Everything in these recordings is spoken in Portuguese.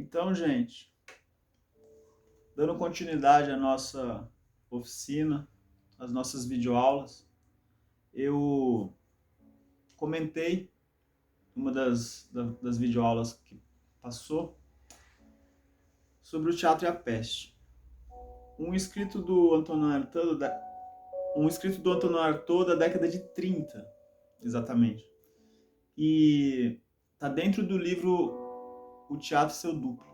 Então, gente, dando continuidade à nossa oficina, às nossas videoaulas, eu comentei uma das videoaulas que passou sobre o teatro e a peste. Um escrito do Antônio Artaud da década de 30, exatamente. E está dentro do livro O Teatro e Seu Duplo.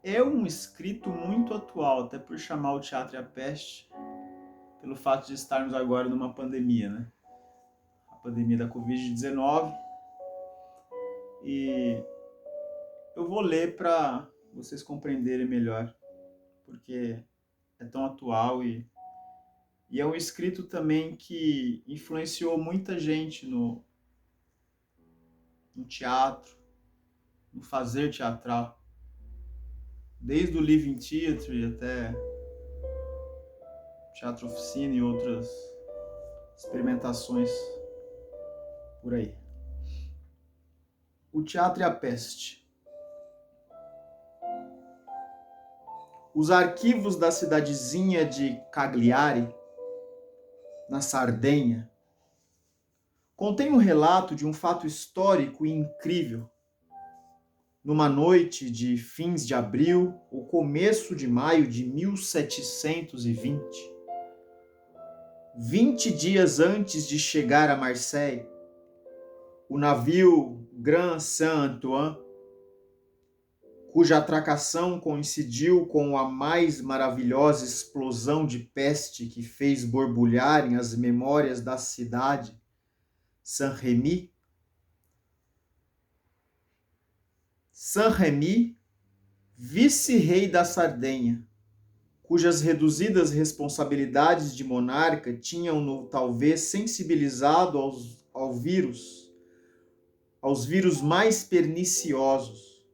É um escrito muito atual, até por chamar o teatro e a peste, pelo fato de estarmos agora numa pandemia, né? A pandemia da Covid-19. E eu vou ler para vocês compreenderem melhor, porque é tão atual e é um escrito também que influenciou muita gente no teatro, no fazer teatral. Desde o Living Theatre até Teatro Oficina e outras experimentações por aí. O teatro e a peste. Os arquivos da cidadezinha de Cagliari, na Sardenha, contêm um relato de um fato histórico e incrível. Numa noite de fins de abril ou começo de maio de 1720, 20 dias antes de chegar a Marseille, o navio Grand Saint-Antoine, cuja atracação coincidiu com a mais maravilhosa explosão de peste que fez borbulharem as memórias da cidade, Saint-Rémy. Saint-Rémy, vice-rei da Sardenha, cujas reduzidas responsabilidades de monarca tinham-no talvez sensibilizado aos vírus mais perniciosos,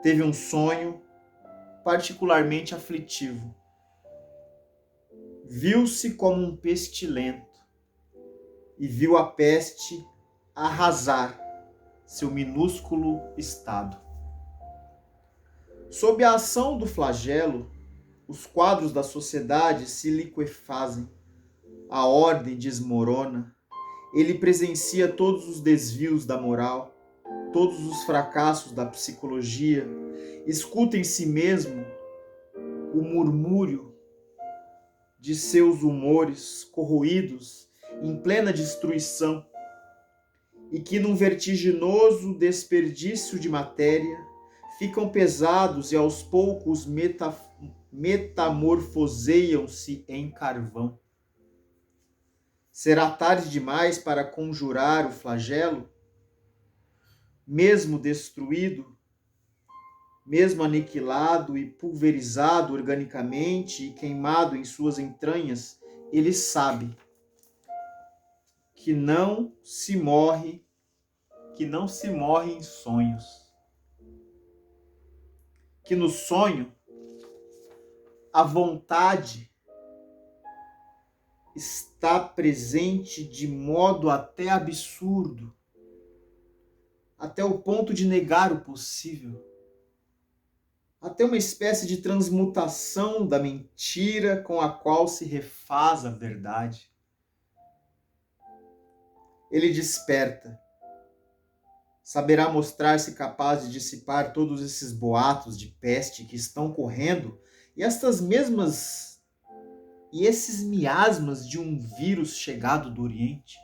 teve um sonho particularmente aflitivo. Viu-se como um pestilento e viu a peste arrasar seu minúsculo estado. Sob a ação do flagelo, os quadros da sociedade se liquefazem, a ordem desmorona, ele presencia todos os desvios da moral, todos os fracassos da psicologia, escuta em si mesmo o murmúrio de seus humores corroídos em plena destruição e que num vertiginoso desperdício de matéria ficam pesados e aos poucos metamorfoseiam-se em carvão. Será tarde demais para conjurar o flagelo? Mesmo destruído, mesmo aniquilado e pulverizado organicamente e queimado em suas entranhas, ele sabe que não se morre em sonhos. Que no sonho a vontade está presente de modo até absurdo, até o ponto de negar o possível, até uma espécie de transmutação da mentira com a qual se refaz a verdade. Ele desperta, saberá mostrar-se capaz de dissipar todos esses boatos de peste que estão correndo e esses miasmas de um vírus chegado do Oriente.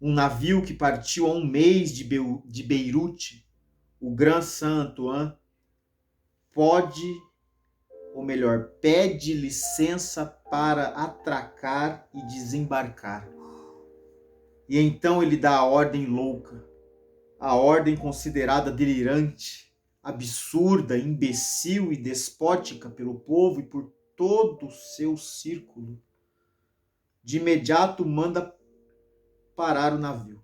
Um navio que partiu há um mês de Beirute, o Grand Saint-Antoine, pede licença para atracar e desembarcar. E então ele dá a ordem louca, a ordem considerada delirante, absurda, imbecil e despótica pelo povo e por todo o seu círculo. De imediato manda parar o navio,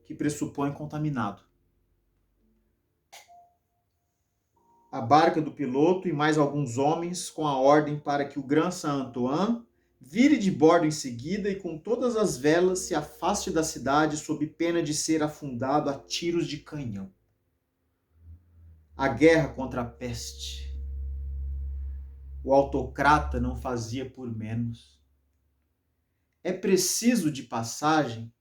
que pressupõe contaminado. A barca do piloto e mais alguns homens com a ordem para que o Grand Saint-Antoine Vire de bordo em seguida e com todas as velas se afaste da cidade sob pena de ser afundado a tiros de canhão. A guerra contra a peste. O autocrata não fazia por menos. É preciso, de passagem,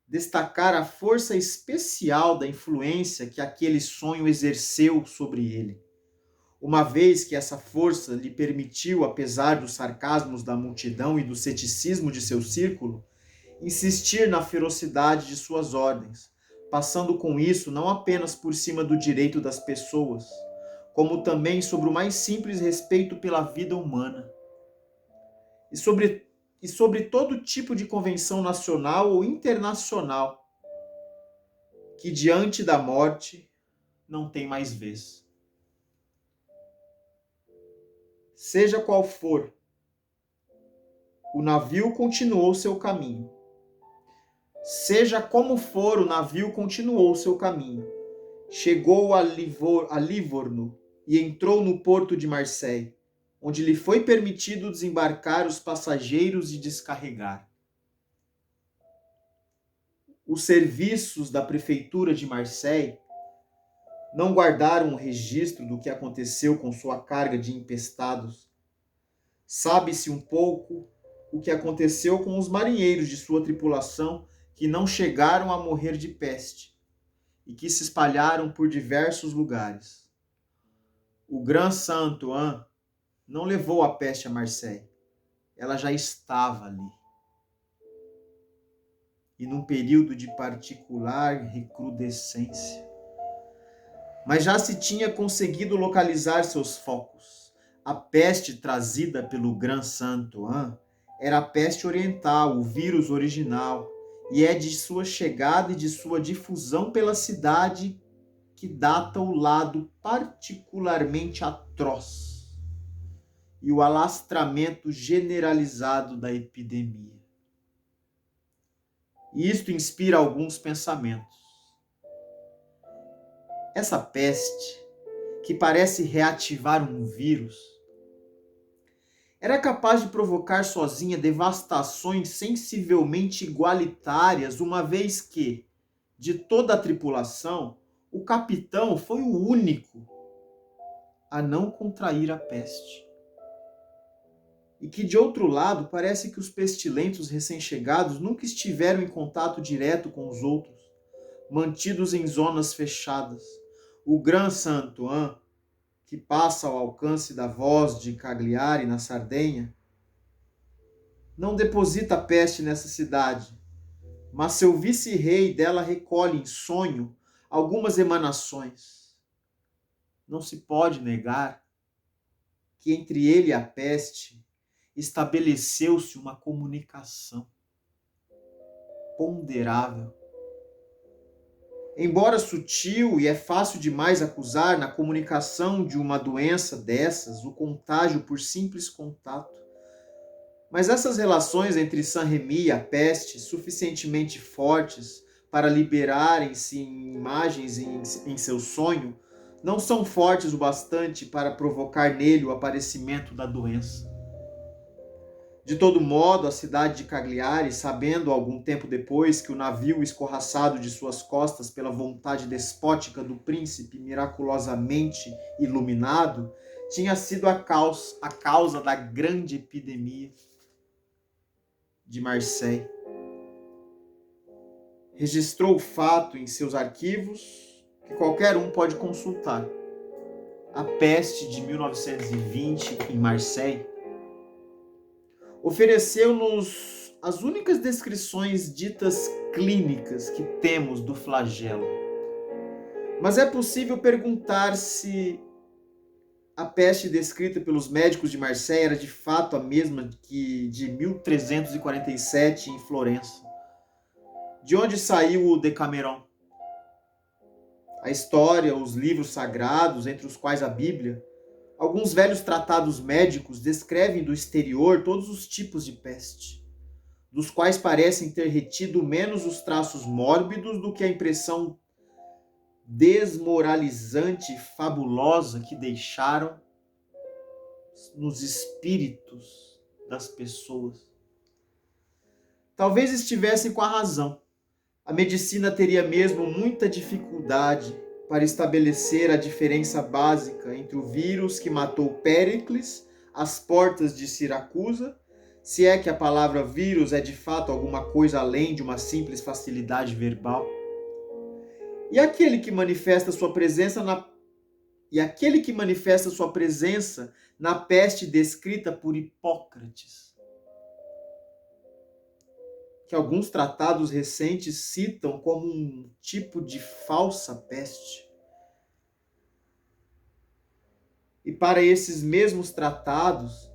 destacar a força especial da influência que aquele sonho exerceu sobre ele, uma vez que essa força lhe permitiu, apesar dos sarcasmos da multidão e do ceticismo de seu círculo, insistir na ferocidade de suas ordens, passando com isso não apenas por cima do direito das pessoas, como também sobre o mais simples respeito pela vida humana, e sobre todo tipo de convenção nacional ou internacional, que diante da morte não tem mais vez. Seja qual for, o navio continuou seu caminho. Seja como for, o navio continuou seu caminho. Chegou a Livorno e entrou no porto de Marseille, onde lhe foi permitido desembarcar os passageiros e descarregar. Os serviços da prefeitura de Marseille não guardaram um registro do que aconteceu com sua carga de empestados. Sabe-se um pouco o que aconteceu com os marinheiros de sua tripulação que não chegaram a morrer de peste e que se espalharam por diversos lugares. O Grand Saint-Antoine não levou a peste a Marseille. Ela já estava ali. E num período de particular recrudescência. Mas já se tinha conseguido localizar seus focos. A peste trazida pelo Grand Saint-Antoine era a peste oriental, o vírus original, e é de sua chegada e de sua difusão pela cidade que data o lado particularmente atroz e o alastramento generalizado da epidemia. E isto inspira alguns pensamentos. Essa peste, que parece reativar um vírus, era capaz de provocar sozinha devastações sensivelmente igualitárias, uma vez que, de toda a tripulação, o capitão foi o único a não contrair a peste. E que, de outro lado, parece que os pestilentos recém-chegados nunca estiveram em contato direto com os outros, mantidos em zonas fechadas. O Grand Saint-Antoine, que passa ao alcance da voz de Cagliari na Sardenha, não deposita peste nessa cidade, mas seu vice-rei dela recolhe em sonho algumas emanações. Não se pode negar que entre ele e a peste estabeleceu-se uma comunicação ponderável. Embora sutil e é fácil demais acusar na comunicação de uma doença dessas o contágio por simples contato, mas essas relações entre Saint-Remy e a peste, suficientemente fortes para liberarem-se em imagens em seu sonho, não são fortes o bastante para provocar nele o aparecimento da doença. De todo modo, a cidade de Cagliari, sabendo algum tempo depois que o navio escorraçado de suas costas pela vontade despótica do príncipe miraculosamente iluminado, tinha sido a causa da grande epidemia de Marseille. Registrou o fato em seus arquivos, que qualquer um pode consultar. A peste de 1920 em Marseille ofereceu-nos as únicas descrições ditas clínicas que temos do flagelo. Mas é possível perguntar se a peste descrita pelos médicos de Marseille era de fato a mesma que de 1347 em Florença. De onde saiu o Decameron? A história, os livros sagrados, entre os quais a Bíblia, alguns velhos tratados médicos descrevem do exterior todos os tipos de peste, dos quais parecem ter retido menos os traços mórbidos do que a impressão desmoralizante e fabulosa que deixaram nos espíritos das pessoas. Talvez estivessem com a razão. A medicina teria mesmo muita dificuldade para estabelecer a diferença básica entre o vírus que matou Péricles às portas de Siracusa, se é que a palavra vírus é de fato alguma coisa além de uma simples facilidade verbal, e aquele que manifesta sua presença na peste descrita por Hipócrates, que alguns tratados recentes citam como um tipo de falsa peste. E para esses mesmos tratados,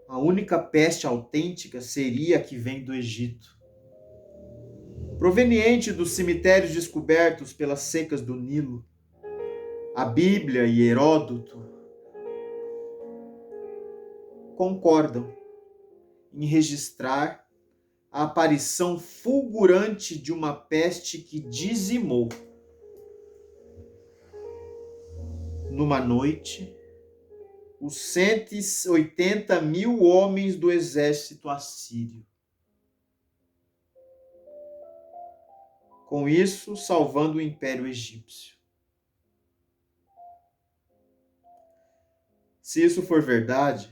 a única peste autêntica seria a que vem do Egito, proveniente dos cemitérios descobertos pelas secas do Nilo. A Bíblia e Heródoto concordam em registrar a aparição fulgurante de uma peste que dizimou, numa noite, os 180 mil homens do exército assírio. Com isso, salvando o Império Egípcio. Se isso for verdade,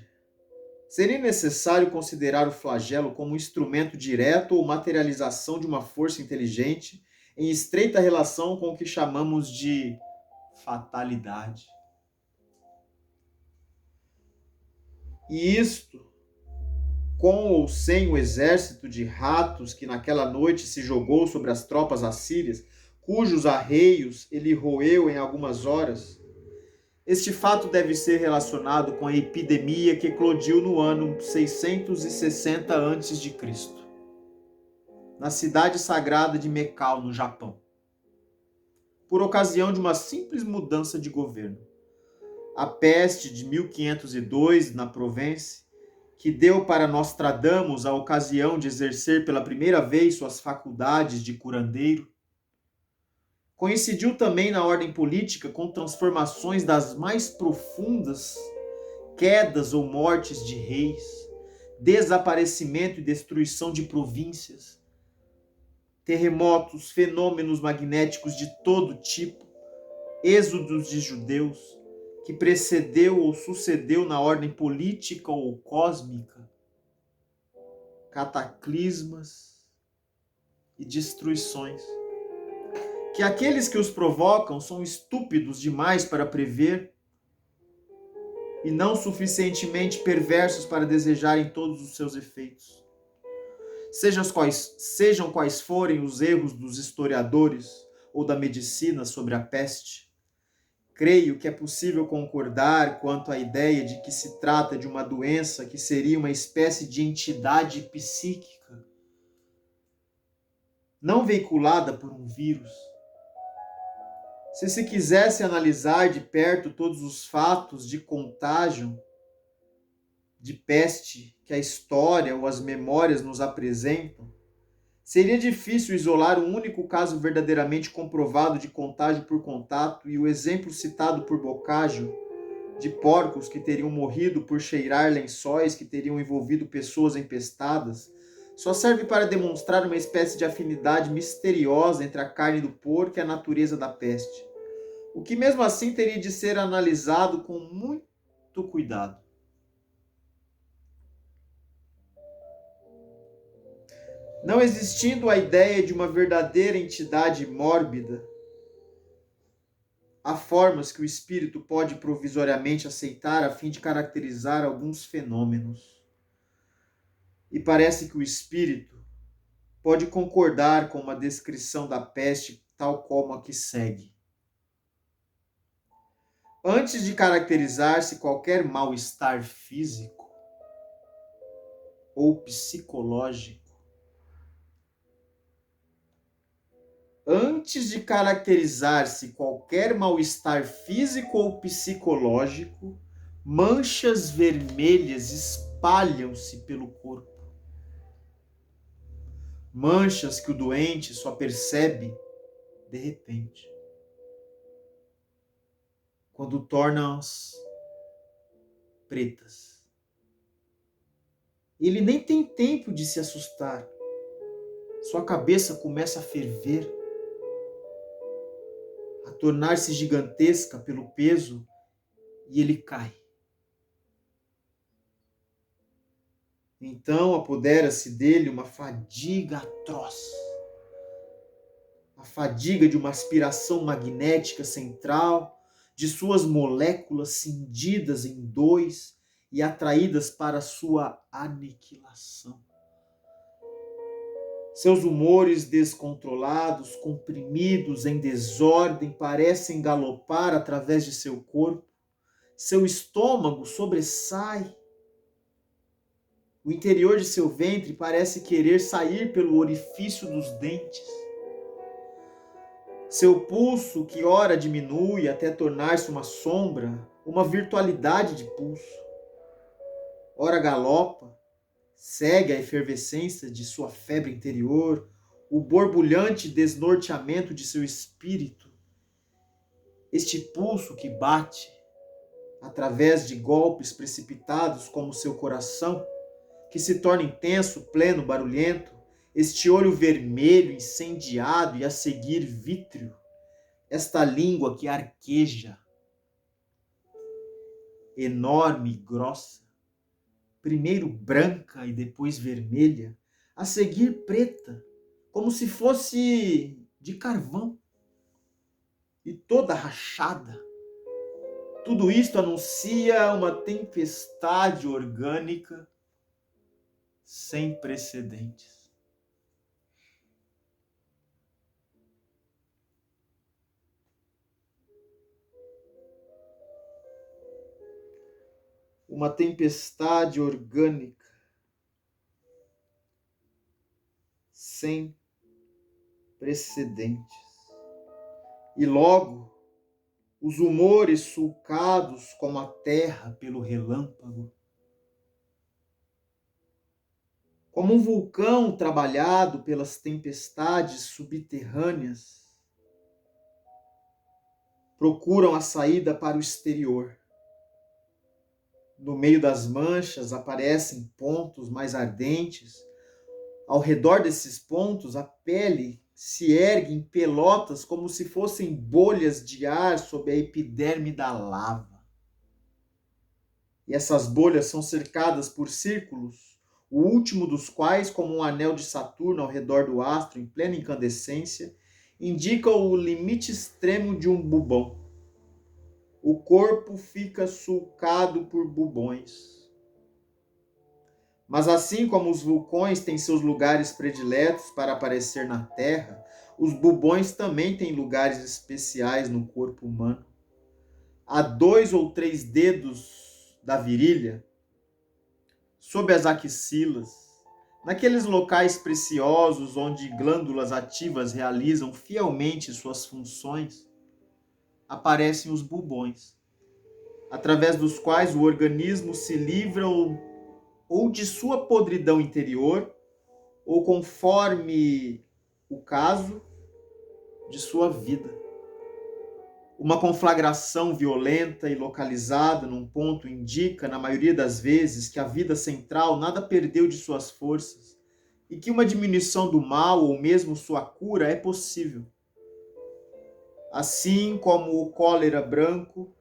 seria necessário considerar o flagelo como um instrumento direto ou materialização de uma força inteligente em estreita relação com o que chamamos de fatalidade. E isto, com ou sem o exército de ratos que naquela noite se jogou sobre as tropas assírias, cujos arreios ele roeu em algumas horas, este fato deve ser relacionado com a epidemia que eclodiu no ano 660 a.C., na cidade sagrada de Mekal, no Japão, por ocasião de uma simples mudança de governo. A peste de 1502, na Provence, que deu para Nostradamus a ocasião de exercer pela primeira vez suas faculdades de curandeiro, coincidiu também na ordem política com transformações das mais profundas, quedas ou mortes de reis, desaparecimento e destruição de províncias, terremotos, fenômenos magnéticos de todo tipo, êxodos de judeus, que precedeu ou sucedeu na ordem política ou cósmica, cataclismas e destruições, que aqueles que os provocam são estúpidos demais para prever e não suficientemente perversos para desejarem todos os seus efeitos. Sejam quais forem os erros dos historiadores ou da medicina sobre a peste, creio que é possível concordar quanto à ideia de que se trata de uma doença que seria uma espécie de entidade psíquica, não veiculada por um vírus. Se se quisesse analisar de perto todos os fatos de contágio de peste que a história ou as memórias nos apresentam, seria difícil isolar um único caso verdadeiramente comprovado de contágio por contato, e o exemplo citado por Boccaccio de porcos que teriam morrido por cheirar lençóis que teriam envolvido pessoas empestadas só serve para demonstrar uma espécie de afinidade misteriosa entre a carne do porco e a natureza da peste, o que mesmo assim teria de ser analisado com muito cuidado. Não existindo a ideia de uma verdadeira entidade mórbida, há formas que o espírito pode provisoriamente aceitar a fim de caracterizar alguns fenômenos. E parece que o espírito pode concordar com uma descrição da peste tal como a que segue. Antes de caracterizar-se qualquer mal-estar físico ou psicológico, antes de caracterizar-se qualquer mal-estar físico ou psicológico, manchas vermelhas espalham-se pelo corpo. Manchas que o doente só percebe de repente, quando tornam-as pretas. Ele nem tem tempo de se assustar. Sua cabeça começa a ferver, a tornar-se gigantesca pelo peso, e ele cai. Então apodera-se dele uma fadiga atroz. A fadiga de uma aspiração magnética central, de suas moléculas cindidas em dois e atraídas para sua aniquilação. Seus humores descontrolados, comprimidos em desordem, parecem galopar através de seu corpo. Seu estômago sobressai. O interior de seu ventre parece querer sair pelo orifício dos dentes. Seu pulso, que ora diminui até tornar-se uma sombra, uma virtualidade de pulso, ora galopa, segue a efervescência de sua febre interior, o borbulhante desnorteamento de seu espírito. Este pulso que bate através de golpes precipitados como seu coração, que se torna intenso, pleno, barulhento, este olho vermelho, incendiado e a seguir vítreo, esta língua que arqueja, enorme e grossa, primeiro branca e depois vermelha, a seguir preta, como se fosse de carvão, e toda rachada. Tudo isto anuncia uma tempestade orgânica sem precedentes. Uma tempestade orgânica sem precedentes. E logo, os humores sulcados como a terra pelo relâmpago, como um vulcão trabalhado pelas tempestades subterrâneas, procuram a saída para o exterior. No meio das manchas aparecem pontos mais ardentes. Ao redor desses pontos, a pele se ergue em pelotas como se fossem bolhas de ar sob a epiderme da lava. E essas bolhas são cercadas por círculos, o último dos quais, como um anel de Saturno ao redor do astro em plena incandescência, indica o limite extremo de um bubão. O corpo fica sulcado por bubões. Mas assim como os vulcões têm seus lugares prediletos para aparecer na Terra, os bubões também têm lugares especiais no corpo humano. Há 2 ou 3 dedos da virilha, sob as axilas, naqueles locais preciosos onde glândulas ativas realizam fielmente suas funções, aparecem os bubões, através dos quais o organismo se livra ou de sua podridão interior, ou conforme o caso, de sua vida. Uma conflagração violenta e localizada num ponto indica, na maioria das vezes, que a vida central nada perdeu de suas forças e que uma diminuição do mal ou mesmo sua cura é possível. Assim como o cólera branco,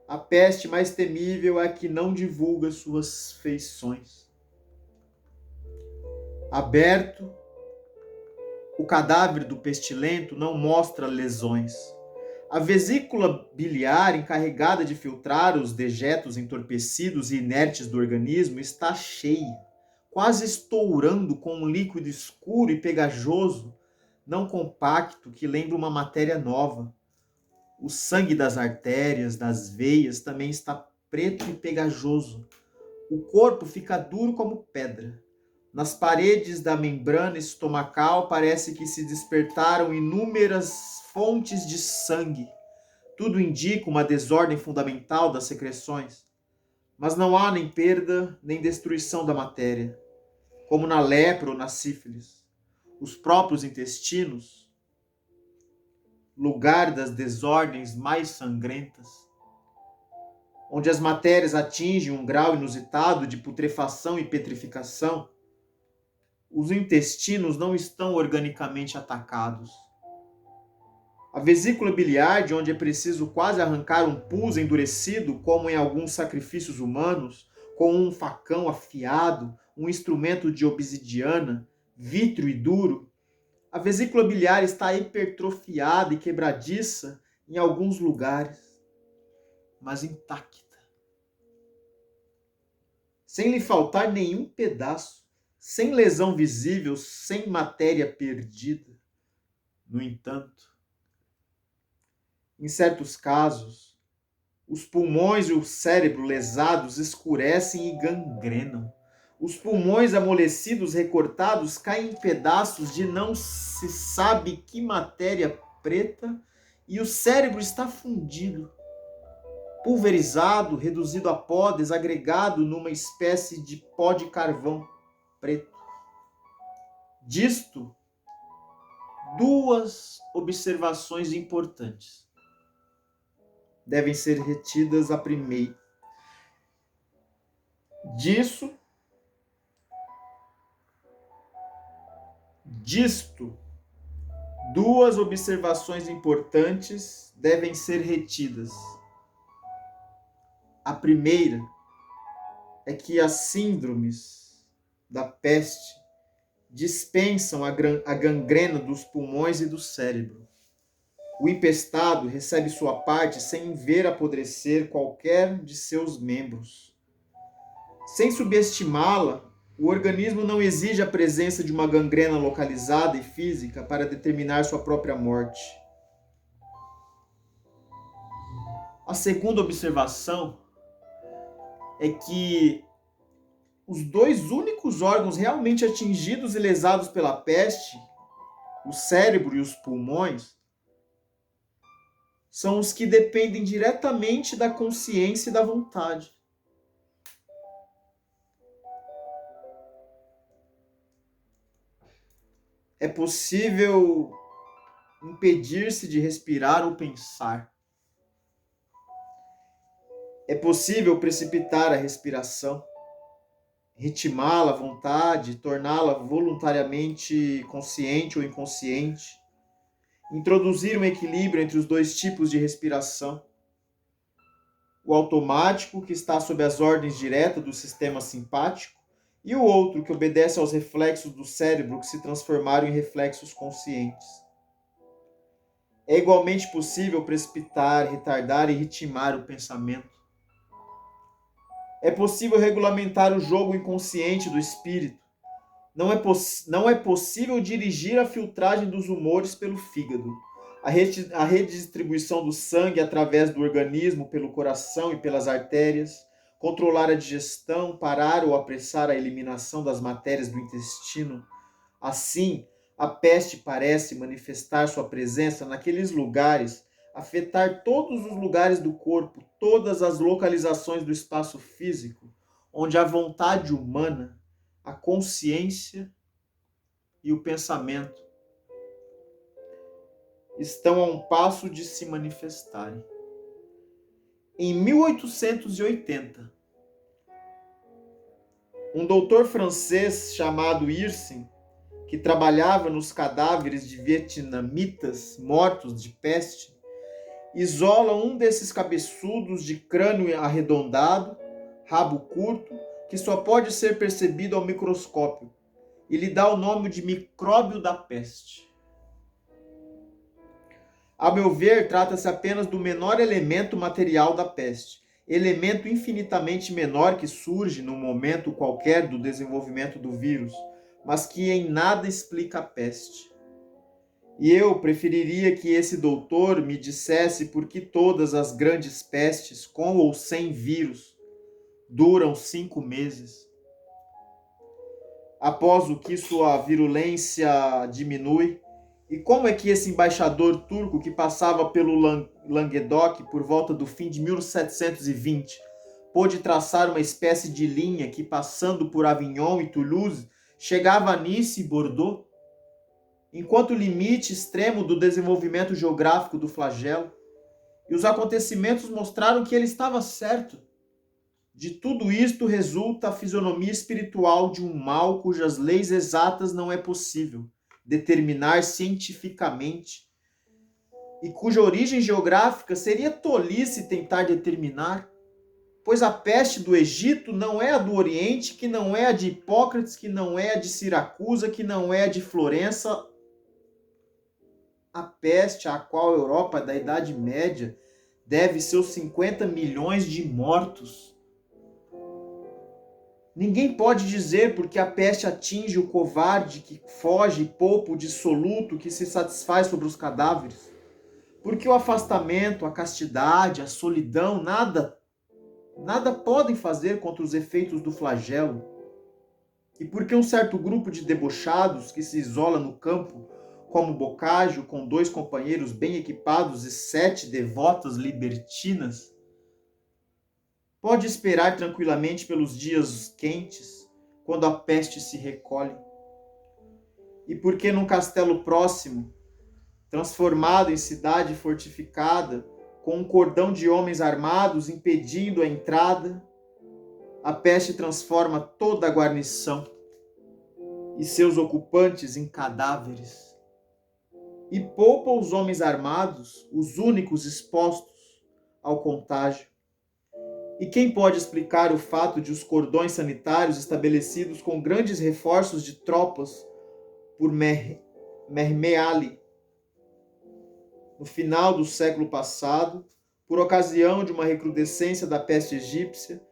a peste mais temível é a que não divulga suas feições. Aberto, o cadáver do pestilento não mostra lesões. A vesícula biliar, encarregada de filtrar os dejetos entorpecidos e inertes do organismo, está cheia, quase estourando com um líquido escuro e pegajoso, não compacto, que lembra uma matéria nova. O sangue das artérias, das veias, também está preto e pegajoso. O corpo fica duro como pedra. Nas paredes da membrana estomacal parece que se despertaram inúmeras fontes de sangue. Tudo indica uma desordem fundamental das secreções. Mas não há nem perda, nem destruição da matéria, como na lepra ou na sífilis. Os próprios intestinos, lugar das desordens mais sangrentas, onde as matérias atingem um grau inusitado de putrefação e petrificação, os intestinos não estão organicamente atacados. A vesícula biliar, de onde é preciso quase arrancar um pus endurecido, como em alguns sacrifícios humanos, com um facão afiado, um instrumento de obsidiana, vítreo e duro, a vesícula biliar está hipertrofiada e quebradiça em alguns lugares, mas intacta, sem lhe faltar nenhum pedaço, sem lesão visível, sem matéria perdida. No entanto, em certos casos, os pulmões e o cérebro lesados escurecem e gangrenam. Os pulmões amolecidos, recortados, caem em pedaços de não se sabe que matéria preta, e o cérebro está fundido, pulverizado, reduzido a pó, desagregado numa espécie de pó de carvão preto. Disto, duas observações importantes devem ser retidas. A primeira. Disto, duas observações importantes devem ser retidas. A primeira é que as síndromes da peste dispensam a gangrena dos pulmões e do cérebro. O empestado recebe sua parte sem ver apodrecer qualquer de seus membros. Sem subestimá-la, o organismo não exige a presença de uma gangrena localizada e física para determinar sua própria morte. A segunda observação é que os dois únicos órgãos realmente atingidos e lesados pela peste, o cérebro e os pulmões, são os que dependem diretamente da consciência e da vontade. É possível impedir-se de respirar ou pensar. É possível precipitar a respiração, ritmá-la à vontade, torná-la voluntariamente consciente ou inconsciente, introduzir um equilíbrio entre os dois tipos de respiração. O automático, que está sob as ordens diretas do sistema simpático, e o outro, que obedece aos reflexos do cérebro que se transformaram em reflexos conscientes. É igualmente possível precipitar, retardar e ritmar o pensamento. É possível regulamentar o jogo inconsciente do espírito. Não é possível dirigir a filtragem dos humores pelo fígado, a redistribuição do sangue através do organismo pelo coração e pelas artérias, controlar a digestão, parar ou apressar a eliminação das matérias do intestino. Assim, a peste parece manifestar sua presença naqueles lugares, afetar todos os lugares do corpo, todas as localizações do espaço físico, onde a vontade humana, a consciência e o pensamento estão a um passo de se manifestarem. Em 1880, um doutor francês chamado Yersin, que trabalhava nos cadáveres de vietnamitas mortos de peste, isola um desses cabeçudos de crânio arredondado, rabo curto, que só pode ser percebido ao microscópio, e lhe dá o nome de micróbio da peste. A meu ver, trata-se apenas do menor elemento material da peste, elemento infinitamente menor que surge num momento qualquer do desenvolvimento do vírus, mas que em nada explica a peste. E eu preferiria que esse doutor me dissesse por que todas as grandes pestes, com ou sem vírus, duram 5 meses. Após o que sua virulência diminui, e como é que esse embaixador turco que passava pelo Languedoc por volta do fim de 1720 pôde traçar uma espécie de linha que, passando por Avignon e Toulouse, chegava a Nice e Bordeaux, enquanto limite extremo do desenvolvimento geográfico do flagelo? E os acontecimentos mostraram que ele estava certo. De tudo isto resulta a fisionomia espiritual de um mal cujas leis exatas não é possível determinar cientificamente e cuja origem geográfica seria tolice tentar determinar, pois a peste do Egito não é a do Oriente, que não é a de Hipócrates, que não é a de Siracusa, que não é a de Florença. A peste à qual a Europa da Idade Média deve seus 50 milhões de mortos. Ninguém pode dizer porque a peste atinge o covarde que foge e poupa o dissoluto que se satisfaz sobre os cadáveres. Porque o afastamento, a castidade, a solidão, nada podem fazer contra os efeitos do flagelo. E porque um certo grupo de debochados que se isola no campo, como Boccaccio, com 2 companheiros bem equipados e 7 devotas libertinas, pode esperar tranquilamente pelos dias quentes, quando a peste se recolhe. E porque num castelo próximo, transformado em cidade fortificada, com um cordão de homens armados impedindo a entrada, a peste transforma toda a guarnição e seus ocupantes em cadáveres. E poupa os homens armados, os únicos expostos ao contágio. E quem pode explicar o fato de os cordões sanitários estabelecidos com grandes reforços de tropas por Mermeali no final do século passado, por ocasião de uma recrudescência da peste egípcia,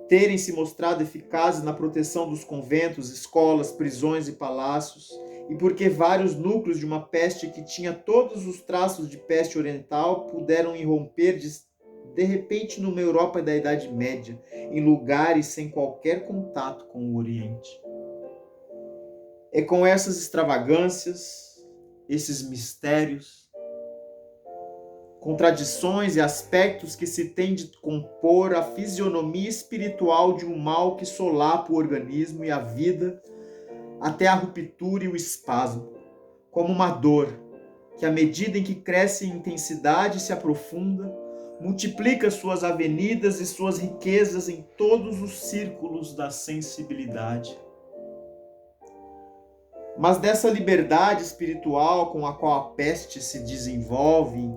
terem se mostrado eficazes na proteção dos conventos, escolas, prisões e palácios, e porque vários núcleos de uma peste que tinha todos os traços de peste oriental puderam irromper de repente numa Europa da Idade Média, em lugares sem qualquer contato com o Oriente. É com essas extravagâncias, esses mistérios, contradições e aspectos que se tem de compor a fisionomia espiritual de um mal que solapa o organismo e a vida até a ruptura e o espasmo, como uma dor que, à medida em que cresce em intensidade e se aprofunda, multiplica suas avenidas e suas riquezas em todos os círculos da sensibilidade. Mas dessa liberdade espiritual com a qual a peste se desenvolve,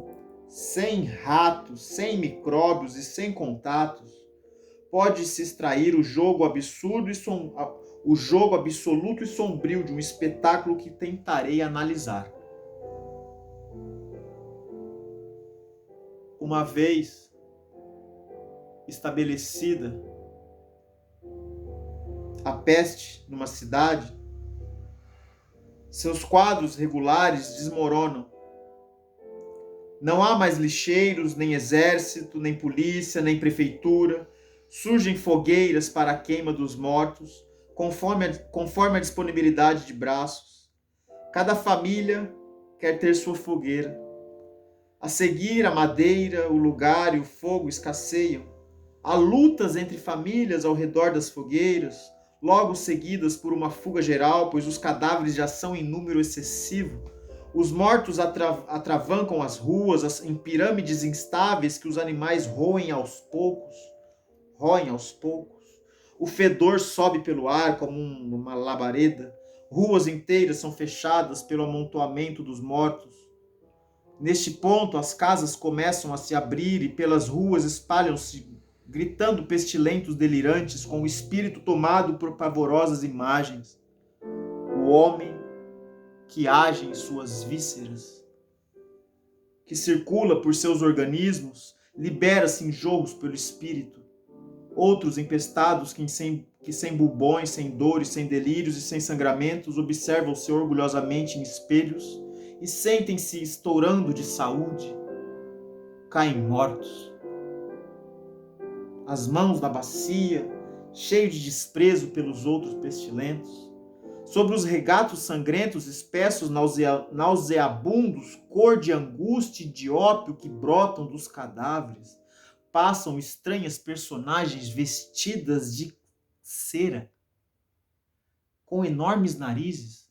sem ratos, sem micróbios e sem contatos, pode-se extrair o jogo absurdo o jogo absoluto e sombrio de um espetáculo que tentarei analisar. Uma vez estabelecida a peste numa cidade, seus quadros regulares desmoronam. Não há mais lixeiros, nem exército, nem polícia, nem prefeitura. Surgem fogueiras para a queima dos mortos, conforme a disponibilidade de braços. Cada família quer ter sua fogueira. A seguir, a madeira, o lugar e o fogo escasseiam. Há lutas entre famílias ao redor das fogueiras, logo seguidas por uma fuga geral, pois os cadáveres já são em número excessivo. Os mortos atravancam as ruas em pirâmides instáveis que os animais roem aos poucos. O fedor sobe pelo ar como uma labareda. Ruas inteiras são fechadas pelo amontoamento dos mortos. Neste ponto, as casas começam a se abrir e pelas ruas espalham-se, gritando pestilentos delirantes, com o espírito tomado por pavorosas imagens. O homem que age em suas vísceras, que circula por seus organismos, libera-se em jorros pelo espírito. Outros empestados que sem bubões, sem dores, sem delírios e sem sangramentos, observam-se orgulhosamente em espelhos e sentem-se estourando de saúde, caem mortos. As mãos da bacia, cheio de desprezo pelos outros pestilentos, sobre os regatos sangrentos, espessos, nauseabundos, cor de angústia e de ópio que brotam dos cadáveres, passam estranhas personagens vestidas de cera, com enormes narizes,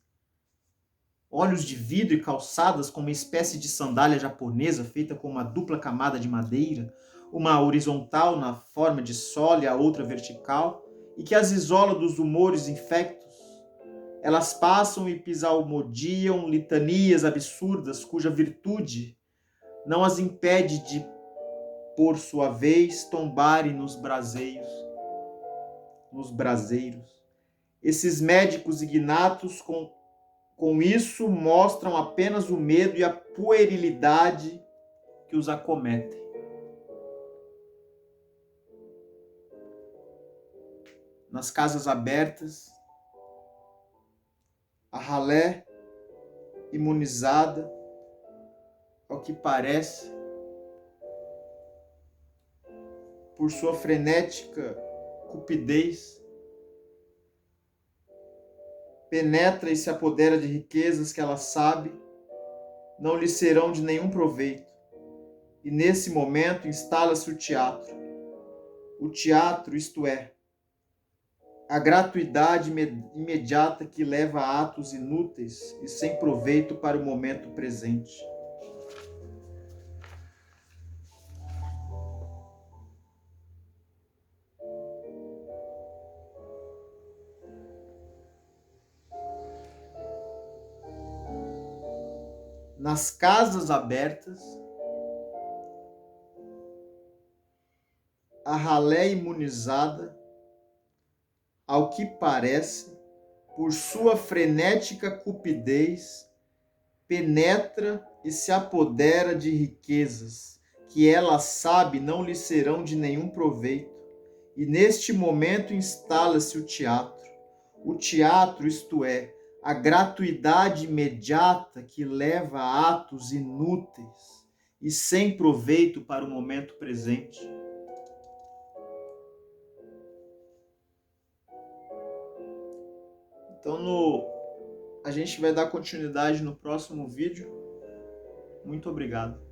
olhos de vidro e calçadas com uma espécie de sandália japonesa feita com uma dupla camada de madeira, uma horizontal na forma de solo e a outra vertical, e que as isola dos humores infectos. Elas passam e psalmodiam litanias absurdas cuja virtude não as impede de, por sua vez, tombarem nos braseiros. Esses médicos ignatos com isso mostram apenas o medo e a puerilidade que os acometem. Nas casas abertas, a ralé imunizada, ao que parece, por sua frenética cupidez, penetra e se apodera de riquezas que ela sabe não lhe serão de nenhum proveito. E nesse momento instala-se o teatro. O teatro, isto é, a gratuidade imediata que leva a atos inúteis e sem proveito para o momento presente. Nas casas abertas, a ralé imunizada, ao que parece, por sua frenética cupidez, penetra e se apodera de riquezas que ela sabe não lhe serão de nenhum proveito. E neste momento instala-se o teatro. O teatro, isto é, a gratuidade imediata que leva a atos inúteis e sem proveito para o momento presente. Então, a gente vai dar continuidade no próximo vídeo. Muito obrigado.